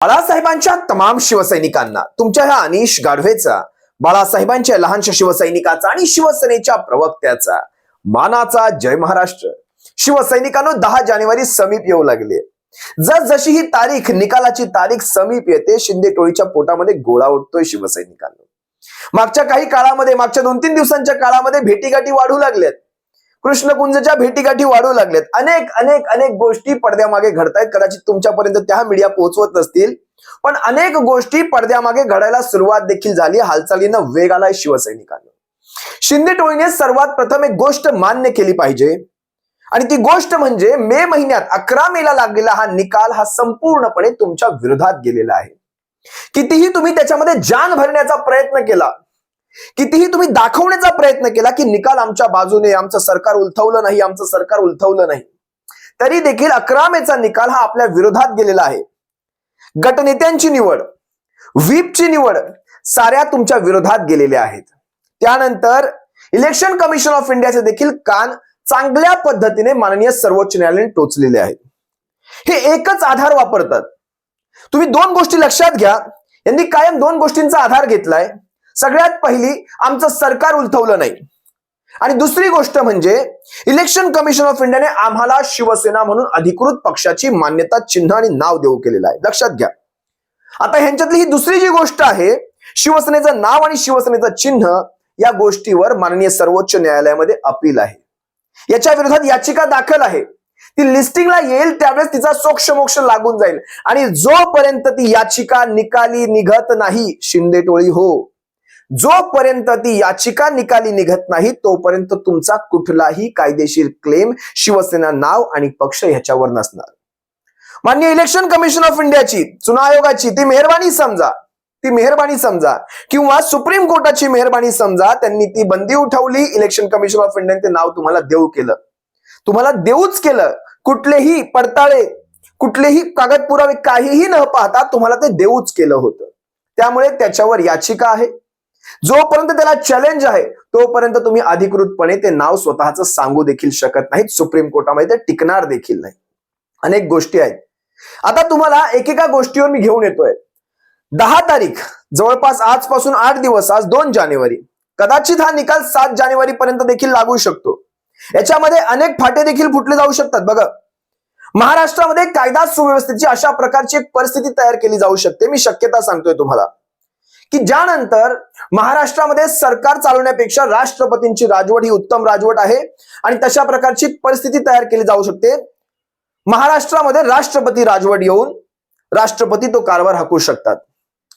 बाळासाहेबांच्या तमाम शिवसैनिकांना तुमच्या ह्या अनिश गाढवेचा, बाळासाहेबांच्या लहानशा शिवसैनिकाचा आणि शिवसेनेच्या प्रवक्त्याचा मानाचा जय महाराष्ट्र. शिवसैनिकांनो, 10 जानेवारी समीप येऊ लागले. जशी ही तारीख, निकालाची तारीख समीप येते, शिंदे टोळीच्या पोटामध्ये गोळा उठतोय शिवसैनिकांनो. मागच्या काही काळामध्ये, मागच्या 2-3 दिवसांच्या काळामध्ये भेटीगाठी वाढू लागल्यात. कृष्णकुंजच्या भेटीगाठी वाढू लागल्यात. अनेक गोष्टी पडद्यामागे घडतायत. कदाचित तुमच्यापर्यंत त्या मीडिया पोहोचवत नसतील, पण अनेक गोष्टी पडद्यामागे घडायला सुरुवात देखील झाली. हालचालीनं वेग आलाय शिवसैनिकांना. शिंदे टोळीने सर्वात प्रथम एक गोष्ट मान्य केली पाहिजे, आणि ती गोष्ट म्हणजे मे महिन्यात 11 मेला लागलेला हा निकाल हा संपूर्णपणे तुमच्या विरोधात गेलेला आहे. कितीही तुम्ही त्याच्यामध्ये जान भरण्याचा प्रयत्न केला, कितीही तुम्ही दाखवण्याचा प्रयत्न केला की निकाल आमच्या बाजूने, आमचं सरकार उलथवलं नाही, आमचं सरकार उलथवलं नाही, तरी देखील 11 मेचा निकाल हा आपल्या विरोधात गेलेला आहे. गटनेत्यांची निवड, व्हीपची निवड साऱ्या तुमच्या विरोधात गेलेल्या आहेत. त्यानंतर इलेक्शन कमिशन ऑफ इंडियाचे देखील कान चांगल्या पद्धतीने माननीय सर्वोच्च न्यायालयाने टोचलेले आहेत. हे एकच आधार वापरतात. तुम्ही 2 गोष्टी लक्षात घ्या. यांनी कायम 2 गोष्टींचा आधार घेतलाय. सगळ्यात पहिली, आमचं सरकार उलथवलं नाही, आणि दुसरी गोष्ट म्हणजे इलेक्शन कमिशन ऑफ इंडियाने आम्हाला शिवसेना म्हणून अधिकृत पक्षाची मान्यता, चिन्ह आणि नाव देऊ केलेलं आहे. लक्षात घ्या. आता ह्यांच्यातली ही दुसरी जी गोष्ट आहे, शिवसेनेचं नाव आणि शिवसेनेचं चिन्ह, या गोष्टीवर माननीय सर्वोच्च न्यायालयामध्ये अपील आहे. याच्या विरोधात याचिका दाखल आहे. ती लिस्टिंगला येईल त्यावेळेस तिचा सोक्षमोक्ष लागून जाईल, आणि जोपर्यंत ती याचिका निकाली निघत नाही, शिंदे टोळी हो, जोपर्यंत ती याचिका निकाली निघत नाही, तोपर्यंत तुमचा कुठलाही कायदेशीर क्लेम, शिवसेना नाव आणि पक्ष ह्याच्यावर नसणार. माननीय इलेक्शन कमिशन ऑफ इंडियाची, चुनाव आयोगाची ती मेहरबानी समजा, किंवा सुप्रीम कोर्टाची मेहरबानी समजा, त्यांनी ती बंदी उठवली. इलेक्शन कमिशन ऑफ इंडियाने ते नाव तुम्हाला देऊच केलं. कुठलेही पडताळे, कुठलेही कागद पुरावे काहीही न पाहता तुम्हाला ते देऊच केलं होतं. त्यामुळे त्याच्यावर याचिका आहे. जोपर्यंत त्याला चॅलेंज आहे, तोपर्यंत तुम्ही अधिकृतपणे ते नाव स्वतःच सांगू देखील शकत नाहीत. सुप्रीम कोर्टामध्ये ते टिकणार देखील नाही. अनेक गोष्टी आहेत. आता तुम्हाला एकेका गोष्टीवर मी घेऊन येतोय. 10 तारीख, जवळपास आजपासून 8 दिवस, आज 2 जानेवारी, कदाचित हा निकाल 7 जानेवारी पर्यंत देखील लागू शकतो. याच्यामध्ये अनेक फाटे देखील फुटले जाऊ शकतात. बघा, महाराष्ट्रामध्ये कायदा सुव्यवस्थेची अशा प्रकारची एक परिस्थिती तयार केली जाऊ शकते. मी शक्यता सांगतोय तुम्हाला की ज्यानंतर महाराष्ट्रामध्ये सरकार चालवण्यापेक्षा राष्ट्रपतींची राजवट ही उत्तम राजवट आहे, आणि तशा प्रकारची परिस्थिती तयार केली जाऊ शकते. महाराष्ट्रामध्ये राष्ट्रपती राजवट येऊन राष्ट्रपती तो कारभार हाकू शकतात.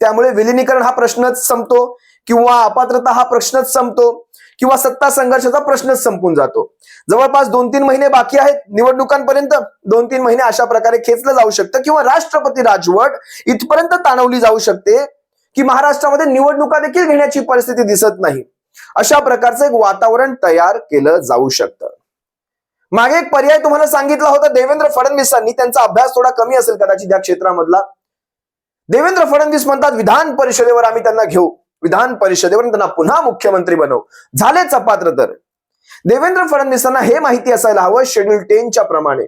त्यामुळे विलिनीकरण हा प्रश्नच संपतो, किंवा अपात्रता हा प्रश्नच संपतो, किंवा सत्ता संघर्षाचा प्रश्नच संपून जातो. जवळपास 2-3 महिने बाकी आहेत निवडणुकांपर्यंत. 2-3 महिने अशा प्रकारे खेचलं जाऊ शकतं, किंवा राष्ट्रपती राजवट इथपर्यंत ताणवली जाऊ शकते की महाराष्ट्रामध्ये निवडणुका देखील घेण्याची परिस्थिती दिसत नाही. अशा प्रकारचं एक वातावरण तयार केलं जाऊ शकतं. मागे एक पर्याय तुम्हाला सांगितला होता देवेंद्र फडणवीसांनी. त्यांचा अभ्यास थोडा कमी असेल कदाचित या क्षेत्रामधला. देवेंद्र फडणवीस म्हणतात, विधान परिषदेवर आम्ही त्यांना घेऊ, विधान परिषदेवर त्यांना पुन्हा मुख्यमंत्री बनवू. झालेच अपात्र. तर देवेंद्र फडणवीसांना हे माहिती असायला हवं, शेड्यूल 10 प्रमाणे,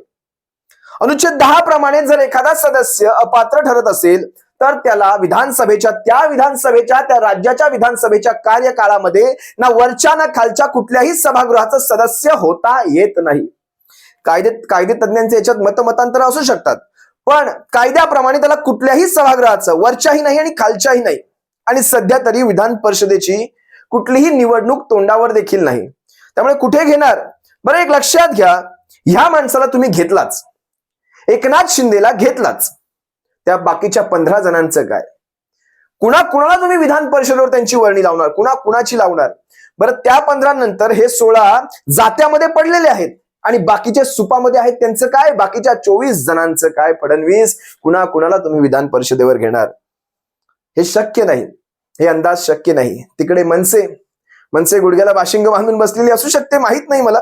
अनुच्छेद 10 प्रमाणे जर एखादा सदस्य अपात्र ठरत असेल, तर त्याला विधानसभेच्या, त्या राज्याच्या विधानसभेच्या कार्यकाळामध्ये ना वरच्या ना खालच्या कुठल्याही सभागृहाचं सदस्य होता येत नाही. कायदे तज्ञांचे याच्यात मतमतांतर असू शकतात, पण कायद्याप्रमाणे त्याला कुठल्याही सभागृहाचं, वरच्याही नाही आणि खालच्याही नाही, आणि सध्या तरी विधान परिषदेची कुठलीही निवडणूक तोंडावर देखील नाही. त्यामुळे कुठे घेणार? बरं, एक लक्षात घ्या, ह्या माणसाला तुम्ही घेतलाच, एकनाथ शिंदेला घेतलाच, त्या बाकीच्या 15 जणांचं काय? कुणाला तुम्ही विधान परिषदेवर त्यांची वर्णी लावणार? कुणाची लावणार? बरं, त्या 15 नंतर हे 16 जात्यामध्ये पडलेले आहेत, आणि बाकीचे सुपामध्ये आहेत. त्यांचं काय? बाकीच्या 24 जणांचं काय? फडणवीस, कुणाला तुम्ही विधान परिषदेवर घेणार? हे शक्य नाही. हे अंदाज शक्य नाही. तिकडे मनसे गुडघ्याला बाशिंग बांधून बसलेली असू शकते, माहित नाही मला.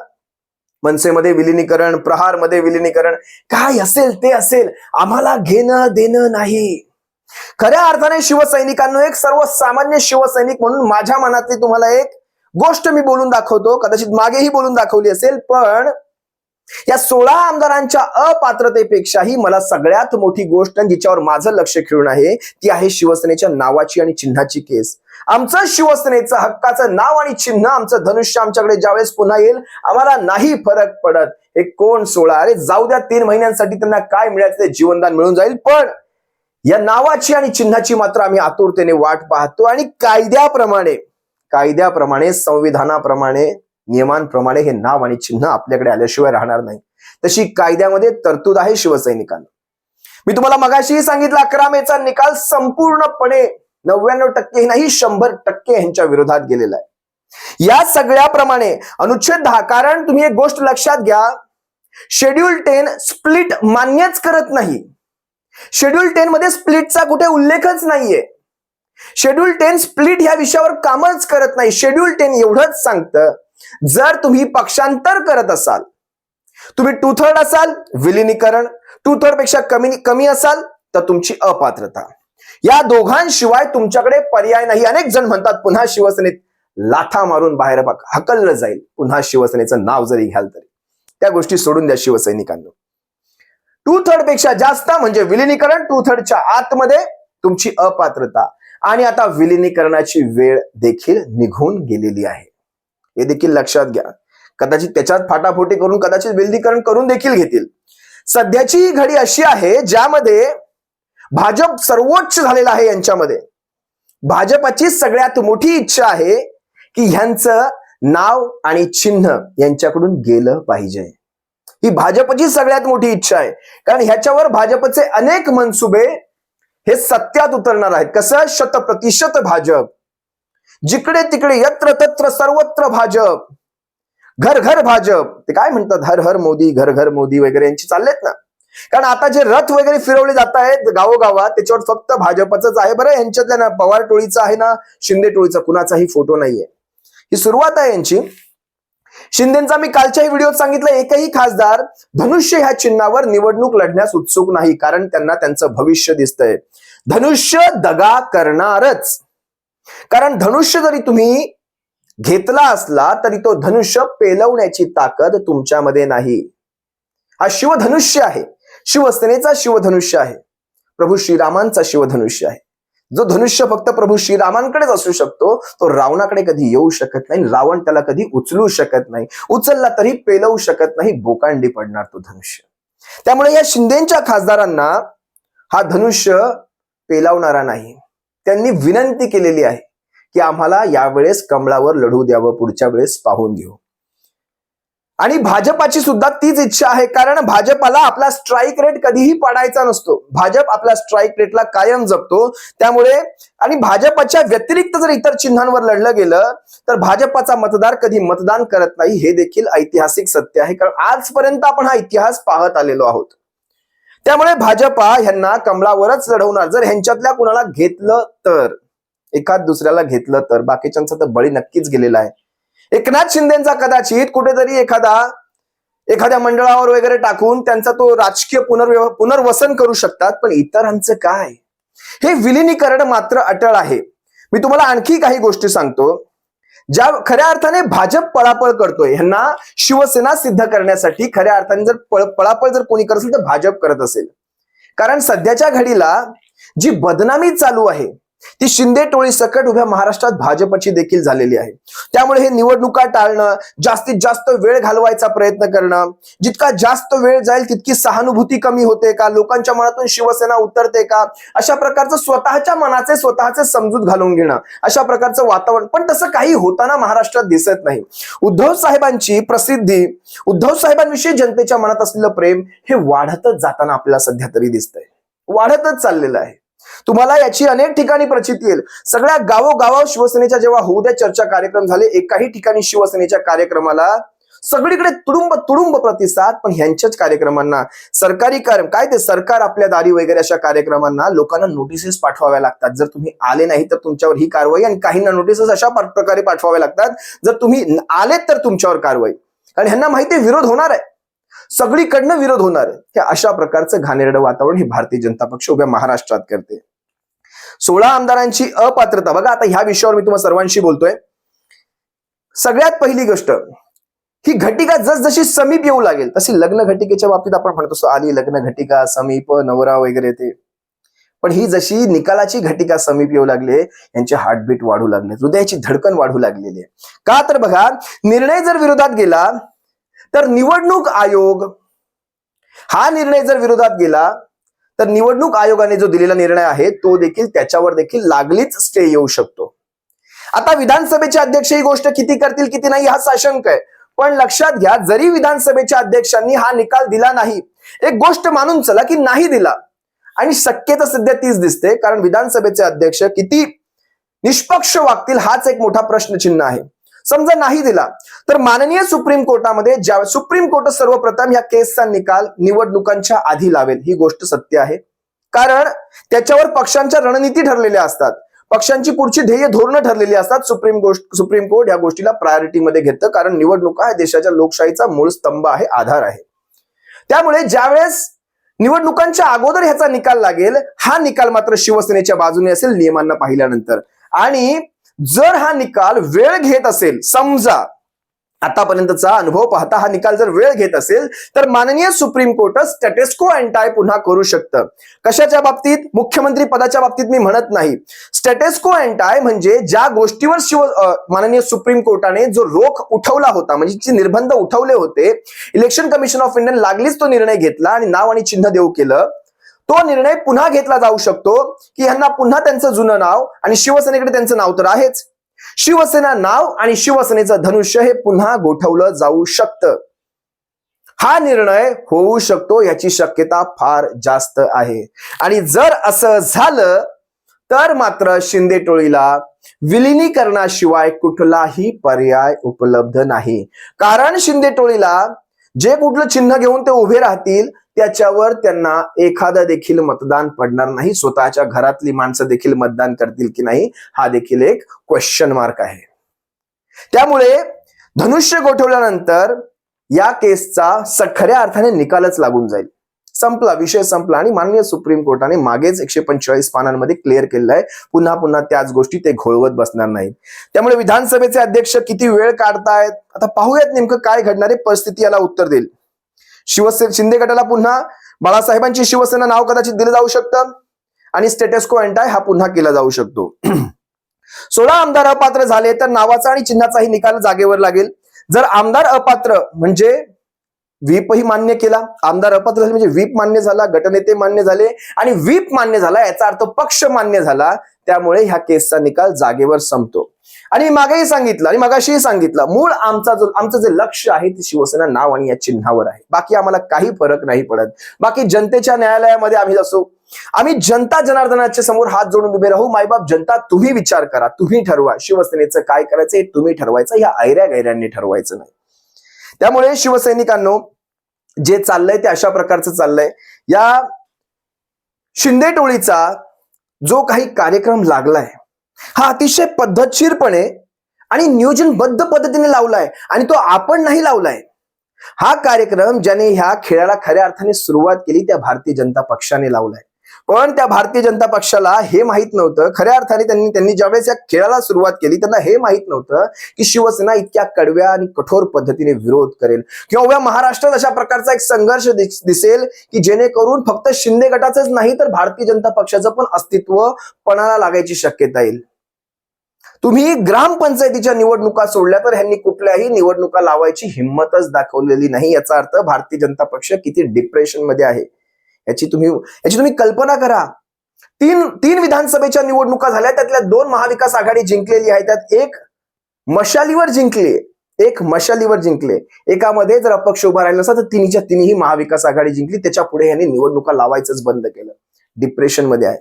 मनसेमध्ये विलिनीकरण, प्रहारमध्ये विलिनीकरण, काय असेल ते असेल, आम्हाला घेणं देणं नाही. खऱ्या अर्थाने शिवसैनिकांनो, एक सर्वसामान्य शिवसैनिक म्हणून माझ्या मनातली तुम्हाला एक गोष्ट मी बोलून दाखवतो. कदाचित मागेही बोलून दाखवली असेल, पण या 16 आमदारांच्या अपात्रतेपेक्षाही मला सगळ्यात मोठी गोष्ट जिच्यावर माझं लक्ष खिळून आहे ती आहे शिवसेनेच्या नावाची आणि चिन्हाची केस. आमचं शिवसेनेचं हक्काचं नाव आणि चिन्ह, आमचं धनुष्य आमच्याकडे ज्यावेळेस पुन्हा येईल आम्हाला नाही फरक पडत हे कोण 16. अरे जाऊ द्या, 3 महिन्यांसाठी त्यांना काय मिळायचं ते जीवनदान मिळून जाईल, पण या नावाची आणि चिन्हाची मात्र आम्ही आतुरतेने वाट पाहतो. आणि कायद्याप्रमाणे संविधानाप्रमाणे नियमांप्रमाणे हे नाव आणि चिन्ह आपल्याकडे आल्याशिवाय राहणार नाही. तशी कायद्यामध्ये तरतूद आहे शिवसैनिकांना. मी तुम्हाला मगाशीही सांगितलं 11 मेचा निकाल संपूर्णपणे 99% नाही 100% यांच्या विरोधात गेलेला आहे. या सगळ्याप्रमाणे अनुच्छेद 10, कारण तुम्ही एक गोष्ट लक्षात घ्या, शेड्यूल 10 स्प्लिट मान्यच करत नाही. शेड्यूल 10 मध्ये स्प्लिटचा कुठे उल्लेखच नाहीये. शेड्यूल 10 स्प्लिट ह्या विषयावर कामच करत नाही. शेड्यूल 10 एवढंच सांगतं, जर तुम्ही पक्षांतर करत असाल, तुम्ही 2/3 असाल विलिनीकरण, 2/3 पेक्षा कमी असाल तर तुमची अपात्रता. या दोघांशिवाय तुमच्याकडे पर्याय नाही. अनेक जण म्हणतात पुन्हा शिवसेनेत लाथा मारून बाहेर हकललं जाईल, पुन्हा शिवसेनेचं नाव जरी घ्याल तरी. त्या गोष्टी सोडून द्या शिवसैनिकांना. 2/3 पेक्षा जास्त म्हणजे विलिनीकरण, 2/3 च्या आतमध्ये तुमची अपात्रता. आणि आता विलिनीकरणाची वेळ देखील निघून गेलेली आहे, हे देखील लक्षात घ्या. कदाचित त्याच्यात फाटाफोटी करून कदाचित विलिनीकरण करून देखील घेतील. सध्याची घडी अशी आहे ज्यामध्ये भाजप सर्वोच्च झालेला आहे. यांच्यामध्ये भाजपची सगळ्यात मोठी इच्छा आहे की ह्यांचं नाव आणि चिन्ह यांच्याकडून गेलं पाहिजे. ही भाजपची सगळ्यात मोठी इच्छा आहे, कारण ह्याच्यावर भाजपचे अनेक मनसुबे हे सत्यात उतरणार आहेत. कसं 100% भाजप, जिकडे तिकडे यत्र तत्र सर्वत्र भाजप, घर घर भाजप. ते काय म्हणतात, हर हर मोदी, घर घर मोदी वगैरे यांची चाललेत ना. कारण आता जे रथ वगैरे फिरवले जात आहेत गावोगावात त्याच्यावर फक्त भाजपच आहे. बरं, यांच्यातल्या ना पवार टोळीचा आहे ना शिंदे टोळीचा कुणाचाही फोटो नाहीये. ही सुरुवात आहे यांची. शिंदेचा मी कालच्याही व्हिडिओत सांगितलं, एकही खासदार धनुष्य ह्या चिन्हावर निवडणूक लढण्यास उत्सुक नाही, कारण त्यांना त्यांचं भविष्य दिसतंय. धनुष्य दगा करणारच, कारण धनुष्य जरी तुम्ही घेतला असला तरी तो धनुष्य पेलवण्याची ताकद तुमच्यामध्ये नाही. हा शिवधनुष्य आहे, शिवसेनेचा शिवधनुष्य आहे, प्रभू श्रीरामांचा शिवधनुष्य आहे. जो धनुष्य फक्त प्रभू श्रीरामांकडेच असू शकतो, तो रावणाकडे कधी येऊ शकत नाही. रावण त्याला कधी उचलू शकत नाही, उचलला तरी पेलवू शकत नाही, बोकांडी पडणार तो धनुष्य. त्यामुळे या शिंदेच्या खासदारांना हा धनुष्य पेलावणारा नाही. त्यांनी विनंती केलेली आहे की आम्हाला यावेळेस कमळावर लढू द्यावं, पुढच्या वेळेस पाहून घेऊ. आणि भाजपाची सुद्धा तीच इच्छा आहे, कारण भाजपाला आपला स्ट्राईक रेट कधीही पाडायचा नसतो. भाजप आपल्या स्ट्राईक रेटला कायम जपतो. त्यामुळे आणि भाजपच्या व्यतिरिक्त जर इतर चिन्हांवर लढलं गेलं तर भाजपाचा मतदार कधी मतदान करत नाही. हे देखील ऐतिहासिक सत्य आहे, कारण आजपर्यंत आपण हा इतिहास पाहत आलेलो आहोत. त्यामुळे भाजपा ह्यांना कमळावरच लढवणार. जर ह्यांच्यातल्या कुणाला घेतलं तर, एखाद दुसऱ्याला घेतलं तर, बाकीच्यांचा तर बळी नक्कीच गेलेला आहे. एकनाथ शिंदेचा कदाचित कुठेतरी एखाद्या मंडळावर वगैरे टाकून त्यांचा तो राजकीय पुनर्वसन करू शकतात, पण इतरांचं काय? हे विलिनीकरण मात्र अटळ आहे. मी तुम्हाला आणखी काही गोष्टी सांगतो ज्या खऱ्या अर्थाने भाजप पळापळ करतोय. ह्यांना शिवसेना सिद्ध करण्यासाठी खऱ्या अर्थाने जर पळापळ जर कोणी करत असेल तर भाजप करत असेल. कारण सध्याच्या घडीला जी बदनामी चालू आहे ती शिंदे टोळी सकट उभ्या महाराष्ट्रात भाजपची देखील झालेली आहे. त्यामुळे हे निवडणुका टाळणं, जास्तीत जास्त वेळ घालवायचा प्रयत्न करणं, जितका जास्त वेळ जाईल तितकी सहानुभूती कमी होते का, लोकांच्या मनातून शिवसेना उतरते का, अशा प्रकारचं स्वतःच्या मनाचे स्वतःचे समजूत घालून घेणं, अशा प्रकारचं वातावरण. पण तसं काही होताना महाराष्ट्रात दिसत नाही. उद्धव साहेबांची प्रसिद्धी, उद्धव साहेबांविषयी जनतेच्या मनात असलेलं प्रेम हे वाढतच जाताना आपल्याला सध्या तरी दिसतंय, वाढतच चाललेलं आहे. तुम्हाला याची अनेक ठिकाणी प्रचिती येईल. सगळ्या गावोगाव शिवसेनेच्या जेव्हा होऊ द्या चर्चा कार्यक्रम झाले, एकाही ठिकाणी शिवसेनेच्या कार्यक्रमाला सगळीकडे तुडुंब प्रतिसाद. पण ह्यांच्याच कार्यक्रमांना सरकारी काय ते सरकार आपल्या दारी वगैरे अशा कार्यक्रमांना लोकांना नोटिसेस पाठवाव्या लागतात. जर तुम्ही आले नाही तर तुमच्यावर ही कारवाई, आणि काहींना नोटिसेस अशा प्रकारे पाठवाव्या लागतात जर तुम्ही आलेत तर तुमच्यावर कारवाई. आणि ह्यांना माहिती विरोध होणार आहे, सगळीकडनं विरोध होणार आहे. हे अशा प्रकारचं घाणेरडं वातावरण ही भारतीय जनता पक्ष उभ्या महाराष्ट्रात करते. 16 आमदारांची अपात्रता. बघा, आता ह्या विषयावर मी तुम्हाला सर्वांशी बोलतोय. सगळ्यात पहिली गोष्ट, ही घटिका जसजशी समीप येऊ लागेल तशी लग्न घटिकेच्या बाबतीत आपण म्हणतो असतो आली लग्न घटिका समीप नवरा वगैरे ते, पण ही जशी निकालाची घटिका समीप येऊ लागले यांचे हार्टबीट वाढू लागले, हृदयाची धडकन वाढू लागलेली आहे. का तर बघा, निर्णय जर विरोधात गेला तर निवडणूक आयोग, हा निर्णय जर विरोधात गेला तर निवडणूक आयोगाने जो दिलेला निर्णय आहे तो देखील त्याच्यावर देखील लागलीच स्टे येऊ शकतो. आता विधानसभेचे अध्यक्ष ही गोष्ट किती करतील किती नाही हा साशंक आहे, पण लक्षात घ्या, जरी विधानसभेच्या अध्यक्षांनी हा निकाल दिला नाही, एक गोष्ट मानून चला की नाही दिला, आणि शक्यता सध्या तीच दिसते, कारण विधानसभेचे अध्यक्ष किती निष्पक्ष वागतील हाच एक मोठा प्रश्नचिन्ह आहे. समजा नाही दिला तर माननीय सुप्रीम कोर्टामध्ये सुप्रीम कोर्ट सर्वप्रथम या केसचा निकाल निवडणुकांच्या आधी लावेल, ही गोष्ट सत्य आहे. कारण त्याच्यावर पक्षांच्या रणनीती ठरलेल्या असतात, पक्षांची पुढची ध्येय धोरणं ठरलेली असतात. सुप्रीम कोर्ट या गोष्टीला प्रायोरिटीमध्ये घेतं, कारण निवडणुका हा देशाच्या लोकशाहीचा मूळ स्तंभ आहे, आधार आहे. त्यामुळे ज्यावेळेस निवडणुकांच्या अगोदर ह्याचा निकाल लागेल, हा निकाल मात्र शिवसेनेच्या बाजूने असेल नियमांना पाहिल्यानंतर. आणि जर हा निकाल वेळ घेत असेल, समजा आतापर्यंतचा अनुभव पाहता हा निकाल जर वेळ घेत असेल तर माननीय सुप्रीम कोर्ट स्टेटस को अँटाय पुन्हा करू शकतं. कशाच्या बाबतीत? मुख्यमंत्री पदाच्या बाबतीत मी म्हणत नाही. स्टेटस को अँटाय म्हणजे ज्या गोष्टीवर माननीय सुप्रीम कोर्टाने जो रोख उठवला होता, म्हणजे जे निर्बंध उठवले होते, इलेक्शन कमिशन ऑफ इंडिया लागलीच तो निर्णय घेतला आणि नाव आणि चिन्ह देऊ केलं, तो निर्णय पुन्हा घेतला जाऊ शकतो की ह्यांना पुन्हा त्यांचं जुनं नाव, आणि शिवसेनेकडे त्यांचं नाव तर आहेच, शिवसेना नाव आणि शिवसेनेचं धनुष्य हे पुन्हा गोठवलं जाऊ शकतं. हा निर्णय होऊ शकतो, याची शक्यता फार जास्त आहे. आणि जर असं झालं तर मात्र शिंदे टोळीला विलिनीकरणाशिवाय कुठलाही पर्याय उपलब्ध नाही. कारण शिंदे टोळीला जे कुठलं चिन्ह घेऊन ते उभे राहतील त्याच्यावर त्यांना एखादं देखील मतदान पडणार नाही. स्वतःच्या घरातली माणसं देखील मतदान करतील की नाही हा देखील एक क्वेश्चन मार्क आहे. त्यामुळे धनुष्य गोठवल्यानंतर या केसचा खऱ्या अर्थाने निकालच लागून जाईल. संपला, विषय संपला. आणि माननीय सुप्रीम कोर्टाने मागेच 145 पानांमध्ये क्लिअर केलेलं आहे, पुन्हा पुन्हा त्याच गोष्टी ते घोळवत बसणार नाहीत. त्यामुळे विधानसभेचे अध्यक्ष किती वेळ काढतायत आता पाहूयात, नेमकं काय घडणार आहे, परिस्थिती याला उत्तर देईल. शिंदे गटाला पुन्हा बाळासाहेबांची शिवसेना नाव कदाचित दिलं जाऊ शकतं आणि स्टेटस को अँटाय हा पुन्हा केला जाऊ शकतो. 16 आमदार अपात्र झाले तर नावाचा आणि चिन्हाचाही निकाल जागेवर लागेल. जर आमदार अपात्र म्हणजे व्हीपही मान्य केला, आमदार अपात्र झाले म्हणजे व्हीप मान्य झाला, गटनेते मान्य झाले आणि व्हीप मान्य झाला याचा अर्थ पक्ष मान्य झाला, त्यामुळे ह्या केसचा निकाल जागेवर संपतो. आणि मागेही सांगितलं आणि मगाशीही सांगितलं, मूळ आमचं जे लक्ष आहे ते शिवसेना नाव आणि या चिन्हावर आहे. बाकी आम्हाला काही फरक नाही पडत. बाकी जनतेच्या न्यायालयामध्ये आम्ही असो, आम्ही जनता जनार्दनाच्या समोर हात जोडून उभे राहू. मायबाप जनता, तुम्ही विचार करा, तुम्ही ठरवा, शिवसेनेचं काय करायचं हे तुम्ही ठरवायचं, या ऐऱ्या गैऱ्यांनी ठरवायचं नाही. त्यामुळे शिवसैनिकांनो, जे चाललंय ते अशा प्रकारचं चाललंय. या शिंदे टोळीचा जो काही कार्यक्रम लागलाय हा अतिशय पद्धतशीरपणे आणि नियोजनबद्ध पद्धतीने लावलाय, आणि तो आपण नाही लावलाय. हा कार्यक्रम ज्याने ह्या खेळाला खऱ्या अर्थाने सुरुवात केली त्या भारतीय जनता पक्षाने लावलाय. पण त्या भारतीय जनता पक्षाला हे माहित नव्हतं, खऱ्या अर्थाने त्यांनी ज्यावेळेस या खेळाला सुरुवात केली त्यांना हे माहित नव्हतं की शिवसेना इतक्या कडव्या आणि कठोर पद्धतीने विरोध करेल, किंवा उभ्या महाराष्ट्रात अशा प्रकारचा एक संघर्ष दिसेल की जेणेकरून फक्त शिंदे गटाचंच नाही तर भारतीय जनता पक्षाचं पण अस्तित्व पणाला लागायची शक्यता येईल. तुम्ही ग्रामपंचायतीच्या निवडणुका सोडल्या तर ह्यांनी कुठल्याही निवडणुका लावायची हिंमतच दाखवलेली नाही. याचा अर्थ भारतीय जनता पक्ष किती डिप्रेशन मध्ये आहे याची तुम्ही कल्पना करा. तीन विधानसभेच्या निवडणुका झाल्या, त्यातल्या 2 महाविकास आघाडी जिंकलेली आहे, त्यात एक मशालीवर जिंकले. एकामध्ये जर अपक्ष उभा राहिला नसता तर तिन्ही महाविकास आघाडी जिंकली. त्याच्या पुढे यांनी निवडणुका लावायचंच बंद केलं. डिप्रेशन मध्ये आहे.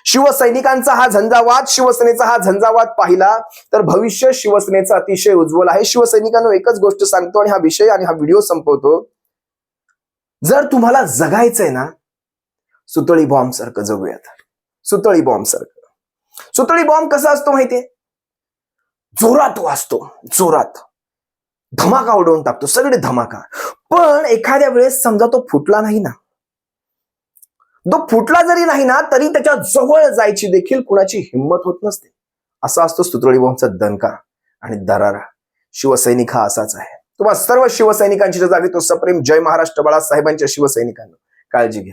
शिवसैनिकांचा हा झंझावात, शिवसेनेचा हा झंझावात पाहिला तर भविष्य शिवसेनेचं अतिशय उज्ज्वल आहे. शिवसैनिकांनो, एकच गोष्ट सांगतो आणि हा विषय आणि हा व्हिडिओ संपवतो. जर तुम्हाला जगायचंय ना, सुतळी बॉम्ब सारखं जगूयात. सुतळी बॉम्ब कसा असतो माहितीये? जोरात वाजतो, जोरात धमाका उडवून टाकतो, सगळे धमाका. पण एखाद्या वेळेस समजा तो फुटला नाही ना, तो फुटला जरी नाही ना तरी त्याच्या जवळ जायची देखील कुणाची हिंमत होत नसते. असा असतो सुतळी बॉम्बचा दणका आणि दरारा. शिवसैनिक हा असाच आहे. तुम्हा सर्व शिवसैनिकांची रजा घेतो. सप्रेम जय महाराष्ट्र. बाळासाहेबांच्या शिवसैनिकांना काळजी घ्या.